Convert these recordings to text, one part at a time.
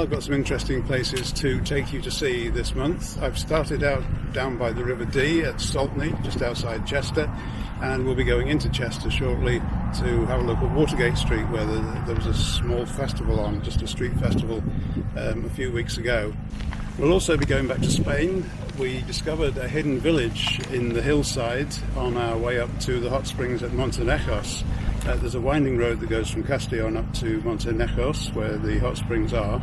I've got some interesting places to take you to see this month. I've started out down by the River Dee at Saltney, just outside Chester, and we'll be going into Chester shortly to have a look at Watergate Street, where there was a small festival on, just a street festival, a few weeks ago. We'll also be going back to Spain. We discovered a hidden village in the hillside on our way up to the hot springs at Montenegros. There's a winding road that goes from Castellón up to Montenegros, where the hot springs are,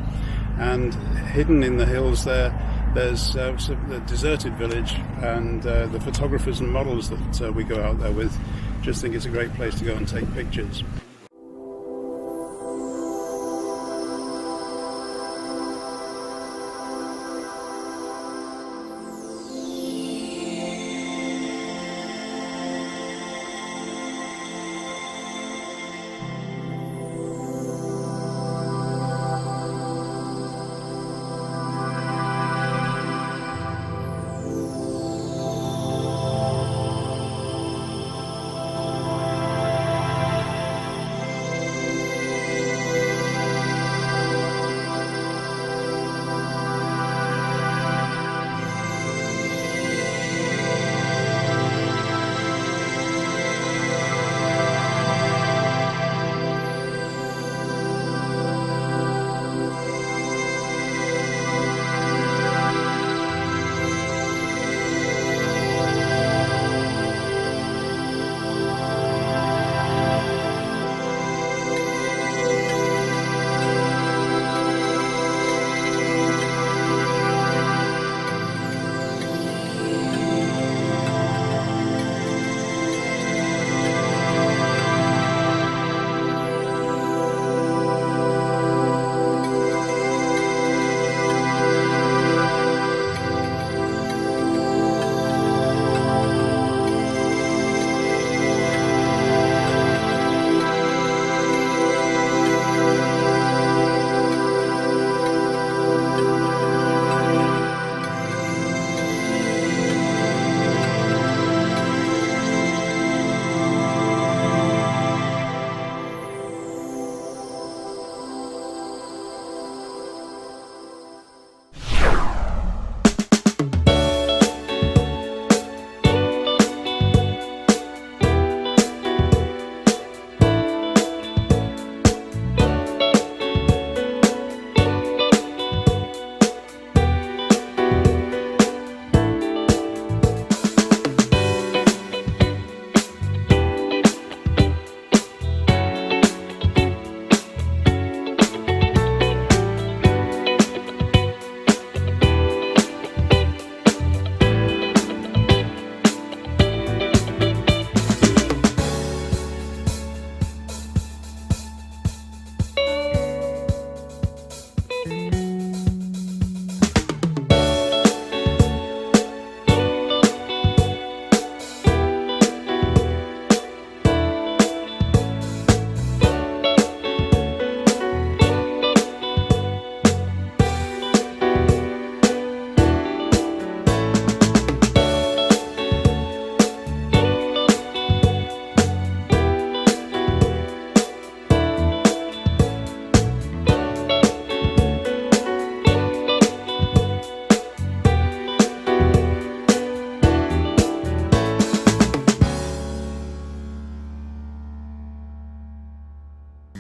and hidden in the hills there's a deserted village, and the photographers and models that we go out there with just think it's a great place to go and take pictures.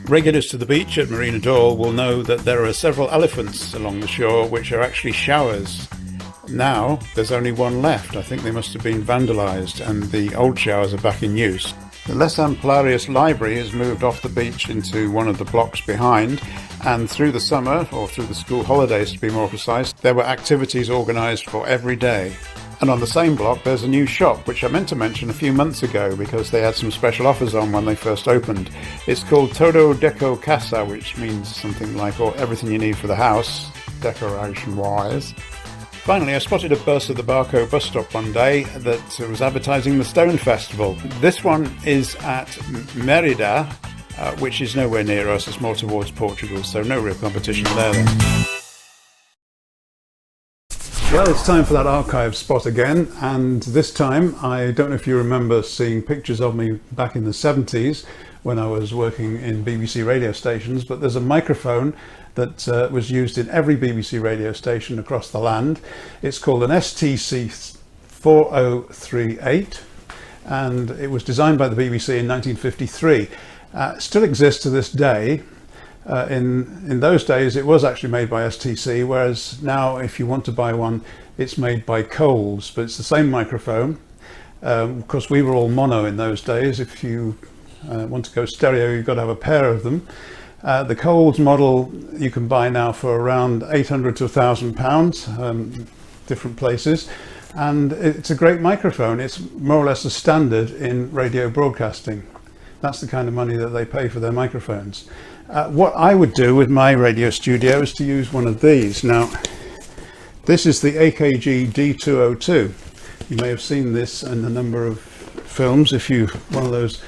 Regulars to the beach at Marina d'Or will know that there are several elephants along the shore which are actually showers. Now there's only one left. I think they must have been vandalised and the old showers are back in use. The Les Amplarius Library has moved off the beach into one of the blocks behind, and through the summer, or through the school holidays to be more precise, there were activities organised for every day. And on the same block there's a new shop which I meant to mention a few months ago because they had some special offers on when they first opened. It's called Todo Deco Casa, which means something like everything you need for the house, decoration wise. Finally, I spotted a bus at the Barco bus stop one day that was advertising the Stone Festival. This one is at Merida, which is nowhere near us, it's more towards Portugal, so no real competition there then. Well, it's time for that archive spot again, and this time, I don't know if you remember seeing pictures of me back in the 70s when I was working in BBC radio stations, but there's a microphone that was used in every BBC radio station across the land. It's called an STC 4038, and it was designed by the BBC in 1953. Still exists to this day. In those days it was actually made by STC, whereas now if you want to buy one it's made by Coles, but it's the same microphone. Of course we were all mono in those days. If you want to go stereo you've got to have a pair of them. The Coles model you can buy now for around £800 to £1,000, different places, and it's a great microphone. It's more or less a standard in radio broadcasting. That's the kind of money that they pay for their microphones. What I would do with my radio studio is to use one of these. Now, this is the AKG D202. You may have seen this in a number of films if you're one of those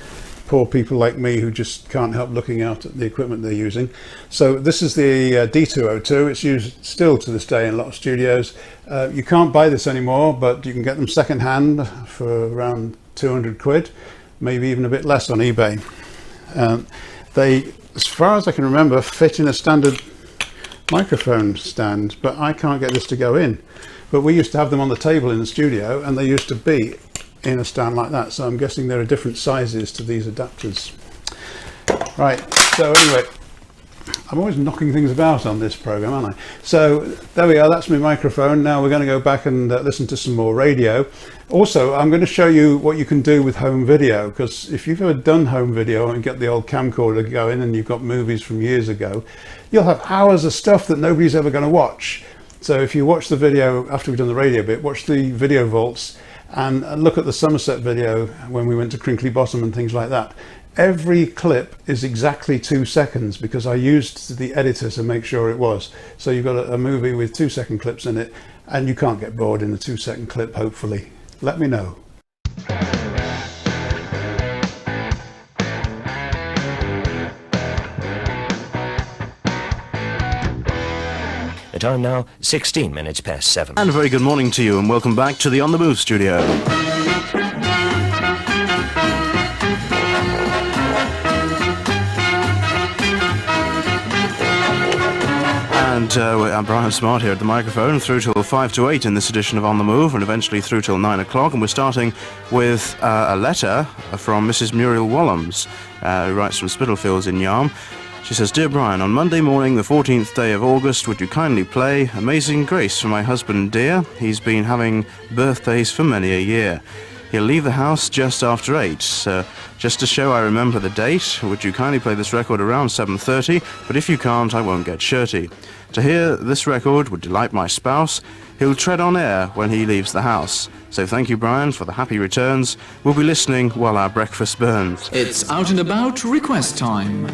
poor people like me who just can't help looking out at the equipment they're using. So this is the D202. It's used still to this day in a lot of studios. You can't buy this anymore, but you can get them second hand for around 200 quid, maybe even a bit less on eBay. They, as far as I can remember, fit in a standard microphone stand, but I can't get this to go in. But we used to have them on the table in the studio, and they used to be in a stand like that, so I'm guessing there are different sizes to these adapters. Right, so anyway, I'm always knocking things about on this program, aren't I? So there we are, that's my microphone. Now we're going to go back and listen to some more radio. Also, I'm going to show you what you can do with home video, because if you've ever done home video and get the old camcorder going and you've got movies from years ago, you'll have hours of stuff that nobody's ever going to watch. So if you watch the video after we've done the radio bit, watch the video vaults and look at the Somerset video when we went to Crinkley Bottom and things like that. Every clip is exactly 2 seconds because I used the editor to make sure it was. So you've got a movie with 2-second clips in it, and you can't get bored in a 2-second clip, hopefully. Let me know. The time now, 16 minutes past 7. And a very good morning to you, and welcome back to the On The Move studio. And I'm Brian Smart here at the microphone, through till 5 to 8 in this edition of On The Move, and eventually through till 9 o'clock. And we're starting with a letter from Mrs. Muriel Wallams, who writes from Spitalfields in Yarm. She says, "Dear Brian, on Monday morning, the 14th day of August, would you kindly play Amazing Grace for my husband, dear? He's been having birthdays for many a year. He'll leave the house just after 8. So just to show I remember the date, would you kindly play this record around 7:30? But if you can't, I won't get shirty. To hear this record would delight my spouse. He'll tread on air when he leaves the house. So thank you, Brian, for the happy returns. We'll be listening while our breakfast burns." It's Out and About request time.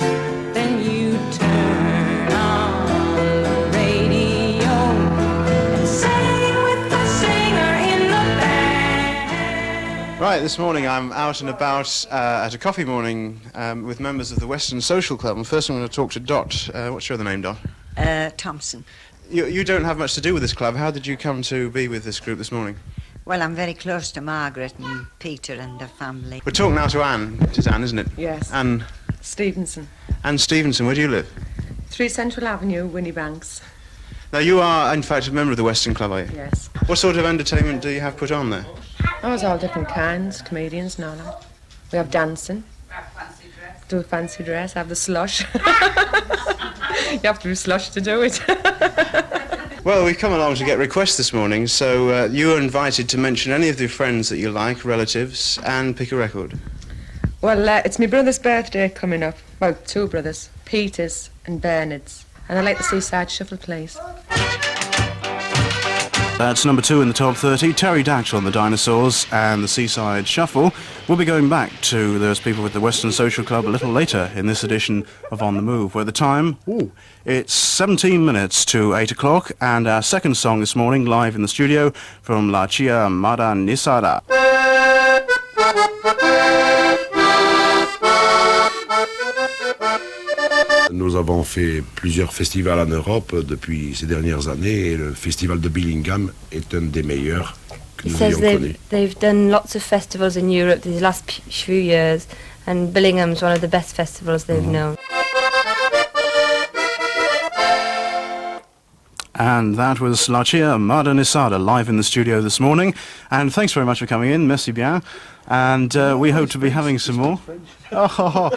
Then you turn on the radio and sing with the singer in the band. Right, this morning I'm out and about at a coffee morning with members of the Western Social Club. And first I'm going to talk to Dot. What's your other name, Dot? Thompson. You don't have much to do with this club. How did you come to be with this group this morning? Well, I'm very close to Margaret and Peter and their family. We're talking now to Anne. It is Anne, isn't it? Yes. Anne Stevenson. Anne Stevenson, where do you live? 3 Central Avenue, Winniebanks. Now, you are, in fact, a member of the Western Club, are you? Yes. What sort of entertainment do you have put on there? Oh, it's all different kinds, comedians and all that. We have dancing. Do a fancy dress, have the slush. You have to do slush to do it. Well, we've come along to get requests this morning, so you are invited to mention any of your friends that you like, relatives, and pick a record. Well, it's my brother's birthday coming up. Well, 2 brothers, Peter's and Bernard's. And I like the Seaside Shuffle, please. That's number 2 in the top 30, Terry Datchell and the Dinosaurs and the Seaside Shuffle. We'll be going back to those people with the Western Social Club a little later in this edition of On The Move, where the time, it's 17 minutes to 8 o'clock, and our second song this morning, live in the studio, from La Chia Mada Nisada. Nous avons fait plusieurs festivals en Europe depuis ces dernières années et le festival de Billingham est un des meilleurs que nous ayons connu. They've done lots of festivals in Europe these last few years, and Billingham's one of the best festivals they've known. And that was La Chia Modernisada live in the studio this morning. And thanks very much for coming in. Merci bien. And we hope to be having some more. Oh,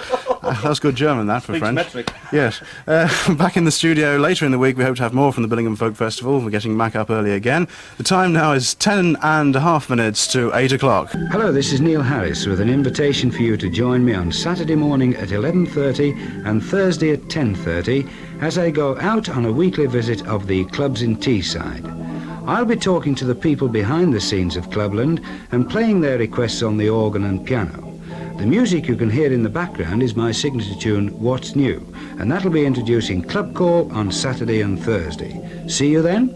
that's good German, that, for French. Yes. Back in the studio later in the week, we hope to have more from the Billingham Folk Festival. We're getting back up early again. The time now is 10.5 to 8 o'clock. Hello, this is Neil Harris with an invitation for you to join me on Saturday morning at 11:30 and Thursday at 10:30 as I go out on a weekly visit of the clubs in Teesside. I'll be talking to the people behind the scenes of Clubland and playing their requests on the organ and piano. The music you can hear in the background is my signature tune, What's New, and that'll be introducing Club Call on Saturday and Thursday. See you then.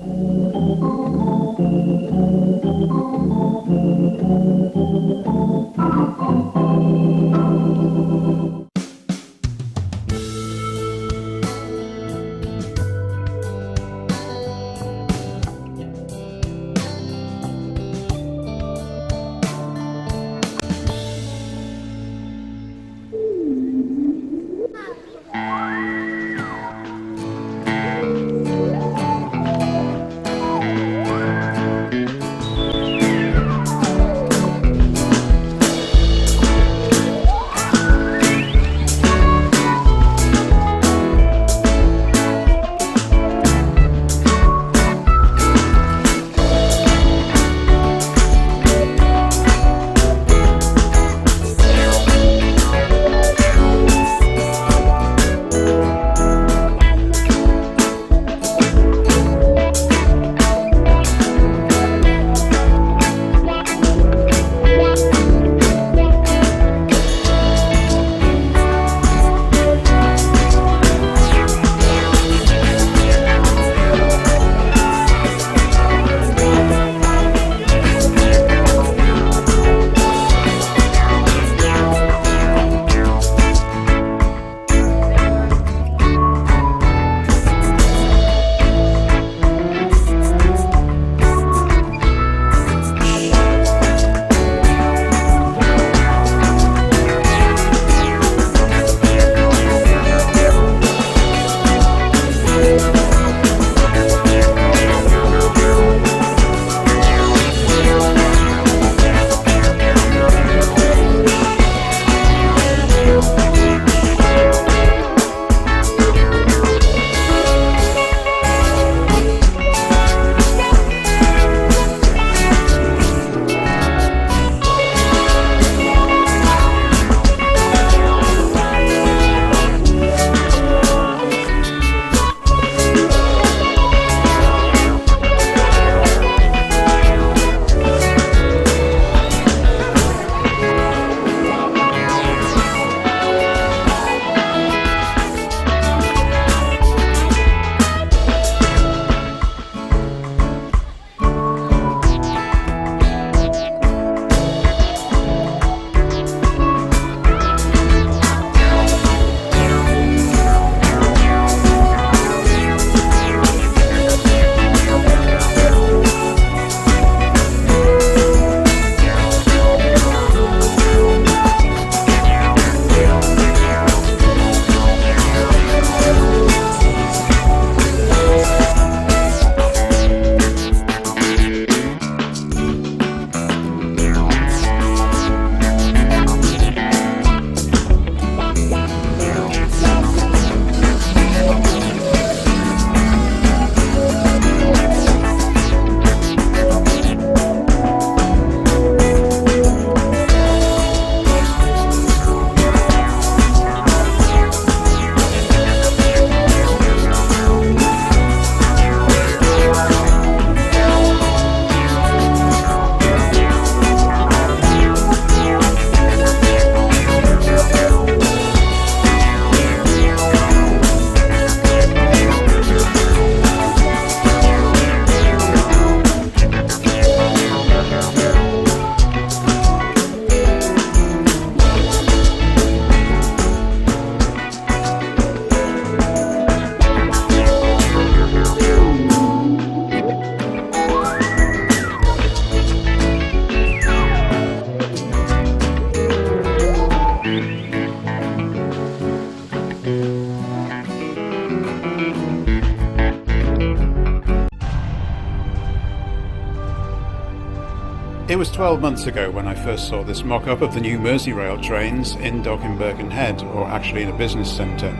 It was 12 months ago when I first saw this mock-up of the new Merseyrail trains in Dockenbergen Head, or actually in a business centre.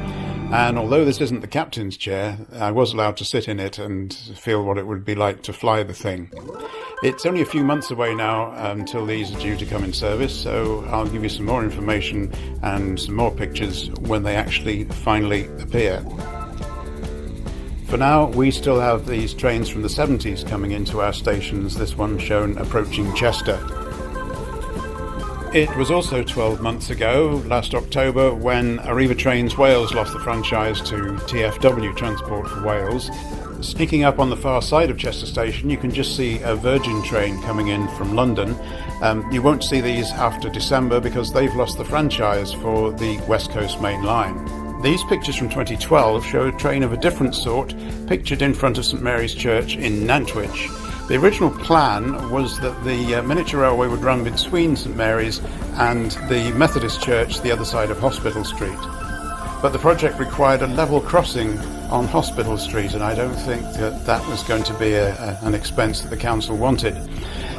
And although this isn't the captain's chair, I was allowed to sit in it and feel what it would be like to fly the thing. It's only a few months away now until these are due to come in service, so I'll give you some more information and some more pictures when they actually finally appear. For now, we still have these trains from the 70s coming into our stations, this one shown approaching Chester. It was also 12 months ago, last October, when Arriva Trains Wales lost the franchise to TfW, Transport for Wales. Sneaking up on the far side of Chester Station, you can just see a Virgin train coming in from London. You won't see these after December because they've lost the franchise for the West Coast Main Line. These pictures from 2012 show a train of a different sort, pictured in front of St Mary's Church in Nantwich. The original plan was that the miniature railway would run between St Mary's and the Methodist Church the other side of Hospital Street. But the project required a level crossing on Hospital Street, and I don't think that that was going to be an expense that the council wanted.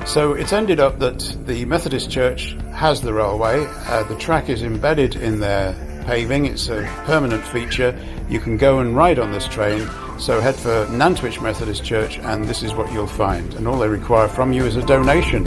So it's ended up that the Methodist Church has the railway. The track is embedded in their paving. It's a permanent feature. You can go and ride on this train. So head for Nantwich Methodist Church and this is what you'll find. And all they require from you is a donation.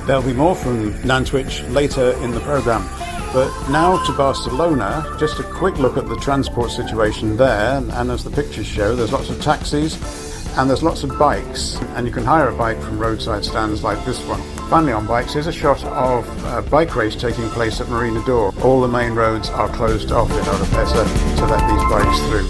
There'll be more from Nantwich later in the programme. But now to Barcelona, just a quick look at the transport situation there. And as the pictures show, there's lots of taxis and there's lots of bikes. And you can hire a bike from roadside stands like this one. Finally on bikes, here's a shot of a bike race taking place at Marina d'Or. All the main roads are closed off in Oropesa to let these bikes through.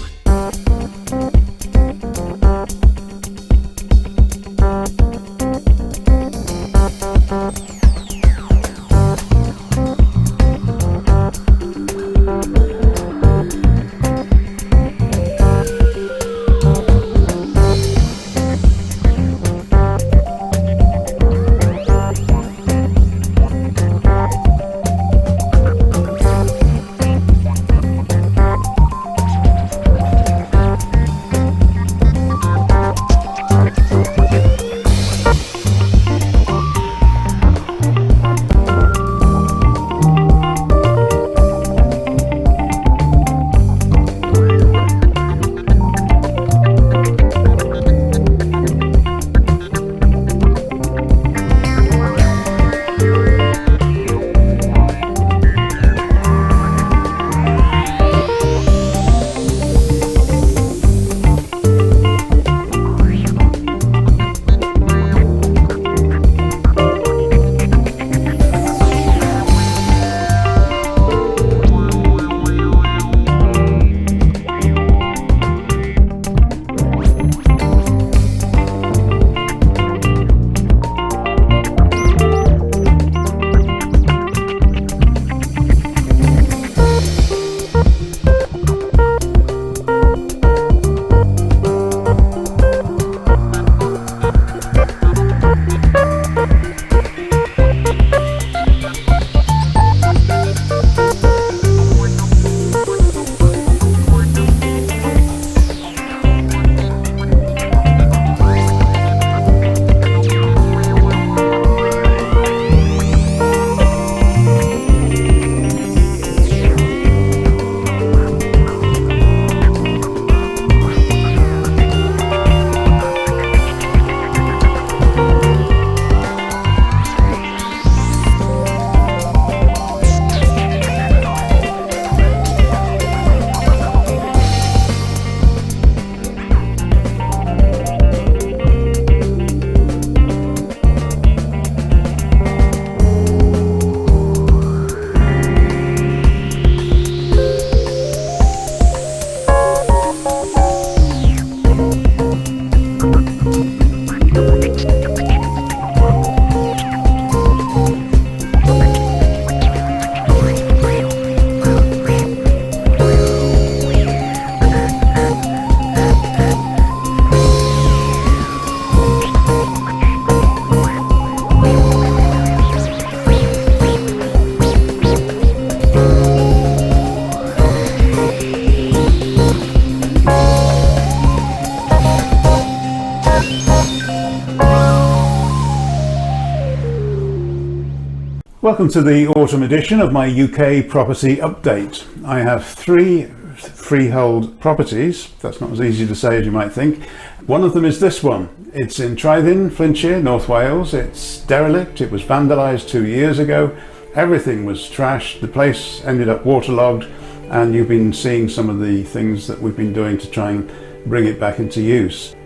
Welcome to the autumn edition of my UK property update. I have 3 freehold properties. That's not as easy to say as you might think. One of them is this one. It's in Trythyn, Flintshire, North Wales. It's derelict. It was vandalised 2 years ago. Everything was trashed. The place ended up waterlogged, and you've been seeing some of the things that we've been doing to try and bring it back into use.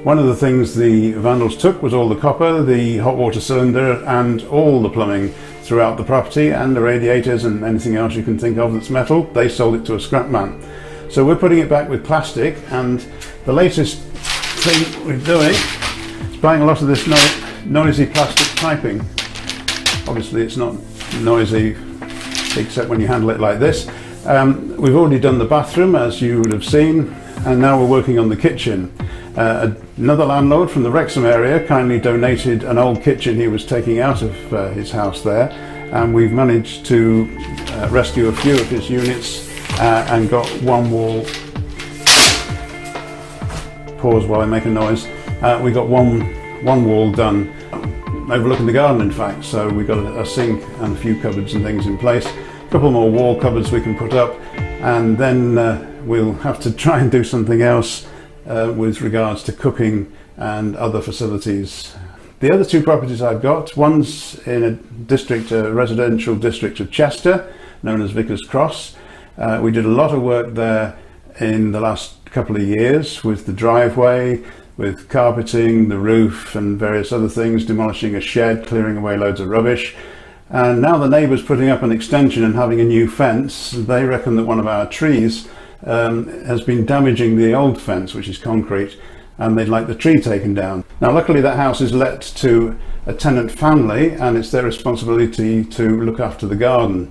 One of the things the vandals took was all the copper, the hot water cylinder, and all the plumbing throughout the property, and the radiators and anything else you can think of that's metal. They sold it to a scrap man. So we're putting it back with plastic, and the latest thing we're doing is buying a lot of this noisy plastic piping. Obviously it's not noisy except when you handle it like this. We've already done the bathroom, as you would have seen, and now we're working on the kitchen. Another landlord from the Wrexham area kindly donated an old kitchen he was taking out of his house there, and we've managed to rescue a few of his units and got one wall. Pause while I make a noise. We got one wall done, overlooking the garden in fact, so we got a sink and a few cupboards and things in place. A couple more wall cupboards we can put up, and then we'll have to try and do something else with regards to cooking and other facilities. The other 2 properties I've got, one's in a residential district of Chester, known as Vicar's Cross. We did a lot of work there in the last couple of years with the driveway, with carpeting, the roof and various other things, demolishing a shed, clearing away loads of rubbish. And now the neighbour's putting up an extension and having a new fence. They reckon that one of our trees has been damaging the old fence, which is concrete, and they'd like the tree taken down. Now luckily that house is let to a tenant family, and it's their responsibility to look after the garden.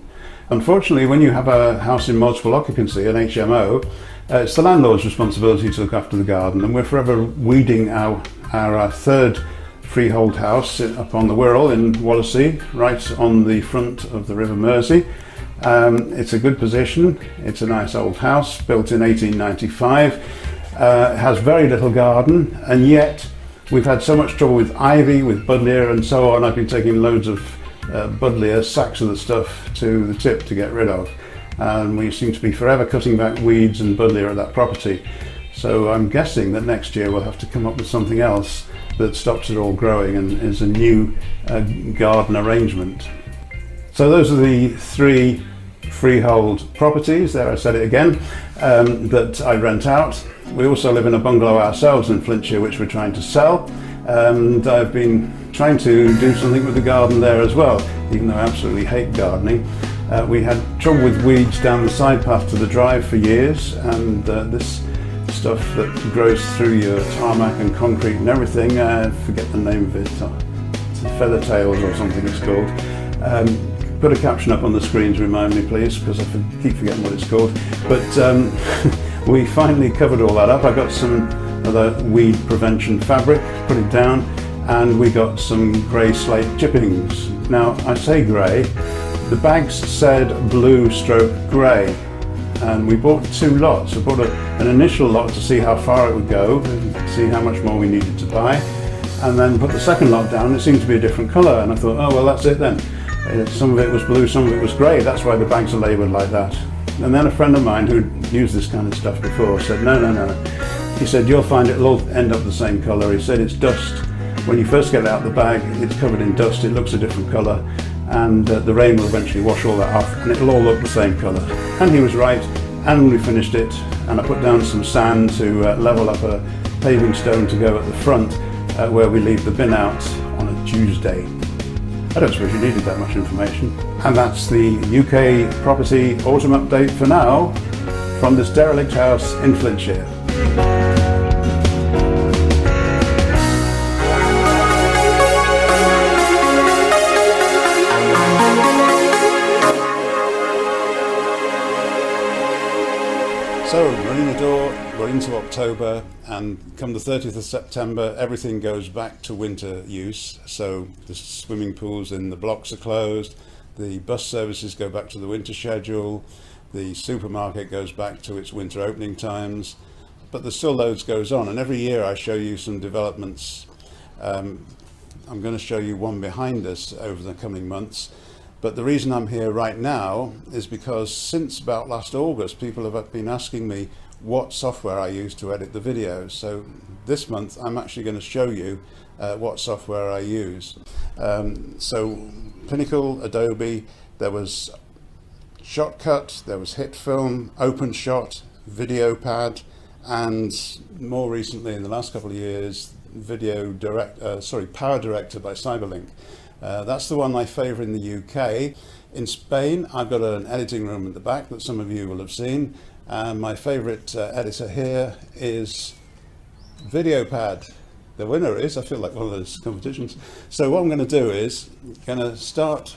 Unfortunately, when you have a house in multiple occupancy, an HMO, it's the landlord's responsibility to look after the garden, and we're forever weeding our 3rd freehold house up on the Wirral in Wallasey, right on the front of the River Mersey. It's a good position. It's a nice old house built in 1895. It has very little garden, and yet we've had so much trouble with ivy, with buddleia and so on. I've been taking loads of buddleia, sacks of the stuff, to the tip to get rid of, and we seem to be forever cutting back weeds and buddleia at that property. So I'm guessing that next year we'll have to come up with something else that stops it all growing and is a new garden arrangement. So those are the 3 freehold properties, there I said it again, that I rent out. We also live in a bungalow ourselves in Flintshire, which we're trying to sell, and I've been trying to do something with the garden there as well, even though I absolutely hate gardening. We had trouble with weeds down the side path to the drive for years, and this stuff that grows through your tarmac and concrete and everything, I forget the name of it, it's feather tails or something it's called. Put a caption up on the screen to remind me please, because I keep forgetting what it's called. But we finally covered all that up. I got some other weed prevention fabric, put it down, and we got some grey slate chippings. Now I say grey, the bags said blue stroke grey, and we bought 2 lots. We bought an initial lot to see how far it would go, see how much more we needed to buy, and then put the second lot down. It seemed to be a different colour, and I thought, oh well, that's it then. Some of it was blue, some of it was grey. That's why the bags are labelled like that. And then a friend of mine who'd used this kind of stuff before said, no. He said, you'll find it'll all end up the same colour. He said, it's dust. When you first get it out of the bag, it's covered in dust. It looks a different colour, and the rain will eventually wash all that off, and it'll all look the same colour. And he was right, and we finished it, and I put down some sand to level up a paving stone to go at the front, where we leave the bin out on a Tuesday. I don't suppose you needed that much information. And that's the UK property autumn update for now, from this derelict house in Flintshire. So, Marina Door, we're into October, and come the 30th of September, everything goes back to winter use. So the swimming pools in the blocks are closed, the bus services go back to the winter schedule, the supermarket goes back to its winter opening times, but there's still loads goes on, and every year I show you some developments. I'm going to show you one behind us over the coming months. But the reason I'm here right now is because since about last August, people have been asking me what software I use to edit the videos. So this month I'm actually going to show you what software I use. So Pinnacle, Adobe, there was Shotcut, there was HitFilm, OpenShot, VideoPad, and more recently in the last couple of years, Power Director by Cyberlink. That's the one I favour in the UK. In Spain, I've got an editing room at the back that some of you will have seen. And my favourite editor here is VideoPad. The winner is, I feel like one of those competitions. So what I'm going to do is going to start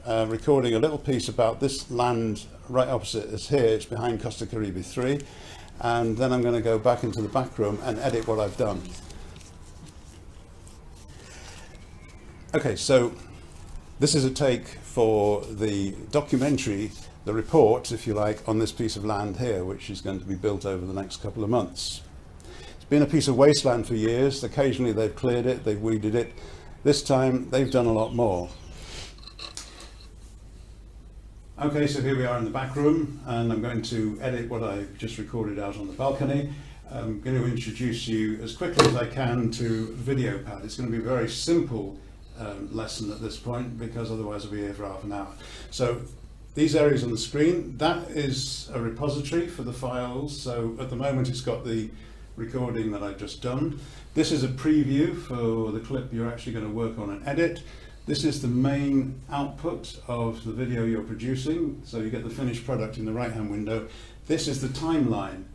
recording a little piece about this land right opposite us here. It's behind Costa Caribe 3. And then I'm going to go back into the back room and edit what I've done. Okay, so this is a take for the documentary, the report, if you like, on this piece of land here, which is going to be built over the next couple of months. It's been a piece of wasteland for years. Occasionally they've cleared it, they've weeded it. This time they've done a lot more. Okay, so here we are in the back room, and I'm going to edit what I just recorded out on the balcony. I'm going to introduce you as quickly as I can to VideoPad. It's going to be a very simple lesson at this point, because otherwise I'll be here for half an hour. So these areas on the screen, that is a repository for the files. So at the moment it's got the recording that I've just done. This is a preview for the clip you're actually going to work on and edit. This is the main output of the video you're producing, so you get the finished product in the right hand window. This is the timeline.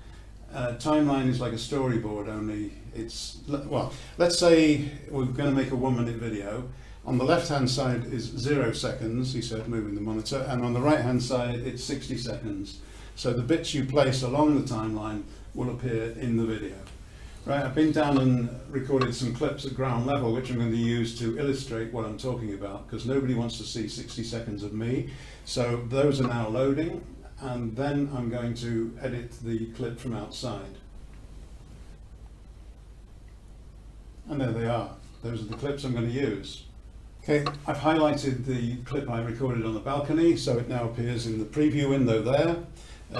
Timeline is like a storyboard, only it's, well, let's say we're going to make a 1 minute video. On the left hand side is 0 seconds, he said, moving the monitor, and on the right hand side it's 60 seconds. So the bits you place along the timeline will appear in the video. Right, I've been down and recorded some clips at ground level, which I'm going to use to illustrate what I'm talking about, because nobody wants to see 60 seconds of me. So those are now loading, and then I'm going to edit the clip from outside. And there they are. Those are the clips I'm going to use. Okay, I've highlighted the clip I recorded on the balcony, so it now appears in the preview window there.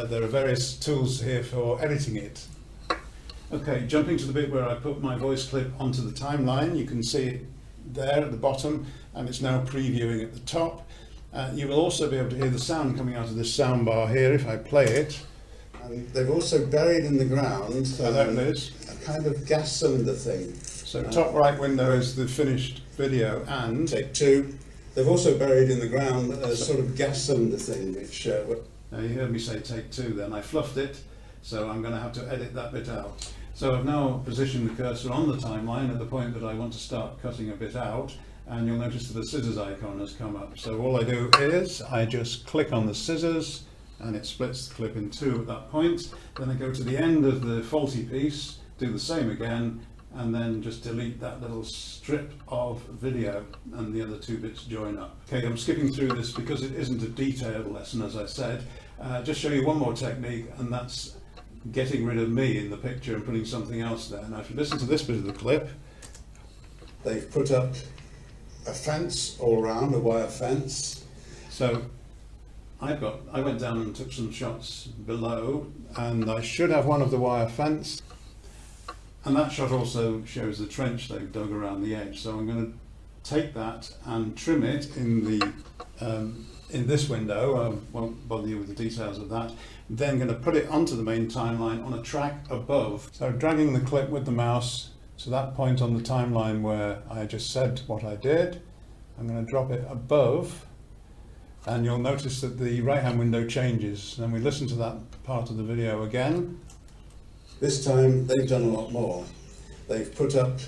There are various tools here for editing it. Okay, jumping to the bit where I put my voice clip onto the timeline, you can see it there at the bottom, and it's now previewing at the top. You will also be able to hear the sound coming out of this sound bar here if I play it. And they've also buried in the ground there it is, a kind of gas cylinder thing. So top right window is the finished video, and take two. They've also buried in the ground a sort of gas cylinder thing, which now you heard me say take two then. I fluffed it, so I'm going to have to edit that bit out. So I've now positioned the cursor on the timeline at the point that I want to start cutting a bit out, and you'll notice that the scissors icon has come up. So all I do is I just click on the scissors and it splits the clip in two at that point. Then I go to the end of the faulty piece, do the same again, and then just delete that little strip of video, and the other two bits join up. Okay, I'm skipping through this because it isn't a detailed lesson, as I said. Just show you one more technique, and that's getting rid of me in the picture and putting something else there. Now if you listen to this bit of the clip, they've put up a fence all around, a wire fence. So I went down and took some shots below, and I should have one of the wire fence, and that shot also shows the trench they've dug around the edge. So I'm going to take that and trim it in the in this window. I won't bother you with the details of that. Then going to put it onto the main timeline on a track above. So dragging the clip with the mouse to that point on the timeline where I just said what I did, I'm going to drop it above, and you'll notice that the right hand window changes. Then we listen to that part of the video again. This time they've done a lot more. They've put up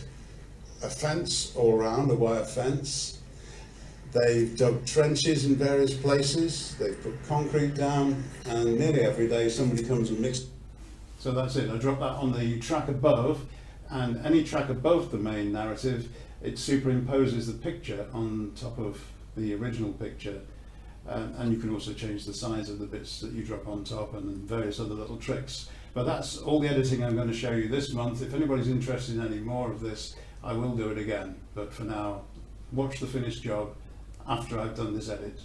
a fence all around, a wire fence. They've dug trenches in various places, they've put concrete down, and nearly every day somebody comes and mixes. So that's it, I drop that on the track above, and any track above the main narrative, it superimposes the picture on top of the original picture. And you can also change the size of the bits that you drop on top, and various other little tricks. But that's all the editing I'm going to show you this month. If anybody's interested in any more of this, I will do it again, but for now, watch the finished job after I've done this edit.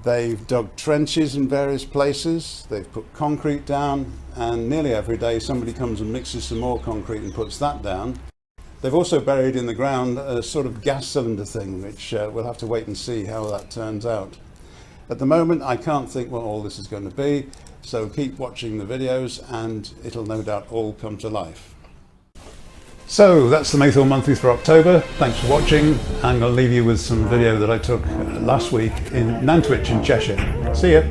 They've dug trenches in various places, they've put concrete down, and nearly every day somebody comes and mixes some more concrete and puts that down. They've also buried in the ground a sort of gas cylinder thing, which we'll have to wait and see how that turns out. At the moment, I can't think what all this is going to be, so keep watching the videos and it'll no doubt all come to life. So that's the Maythorn Monthly for October. Thanks for watching. I'm going to leave you with some video that I took last week in Nantwich in Cheshire. See ya.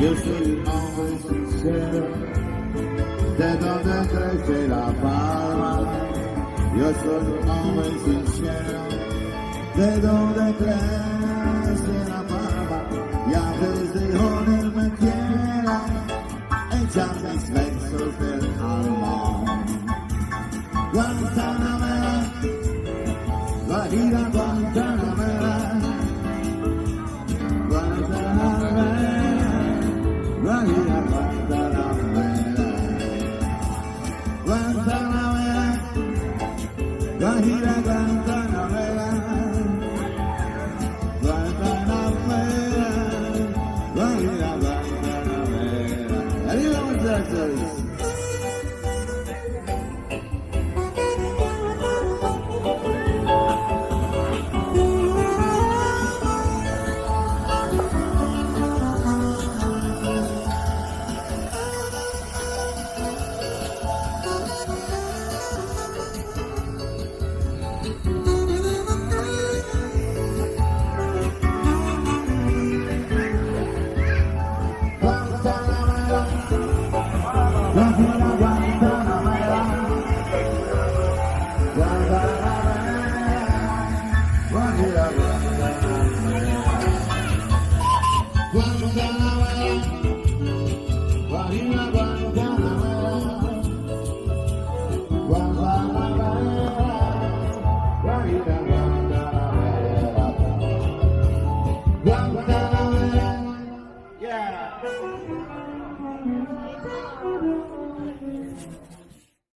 Yo soy un hombre sincero, de donde crece la palma. Yo soy un hombre sincero, de donde crece la palma. Y antes de joderme quiera, echar mis besos del alma. Guantanamera, Guajira Guantanamera, Guantanamera. Guajira Guantanamera, Guantanamera, Guajira Guantanamera, Guantanamera, Guajira Guantanamera. Arriba muchachos.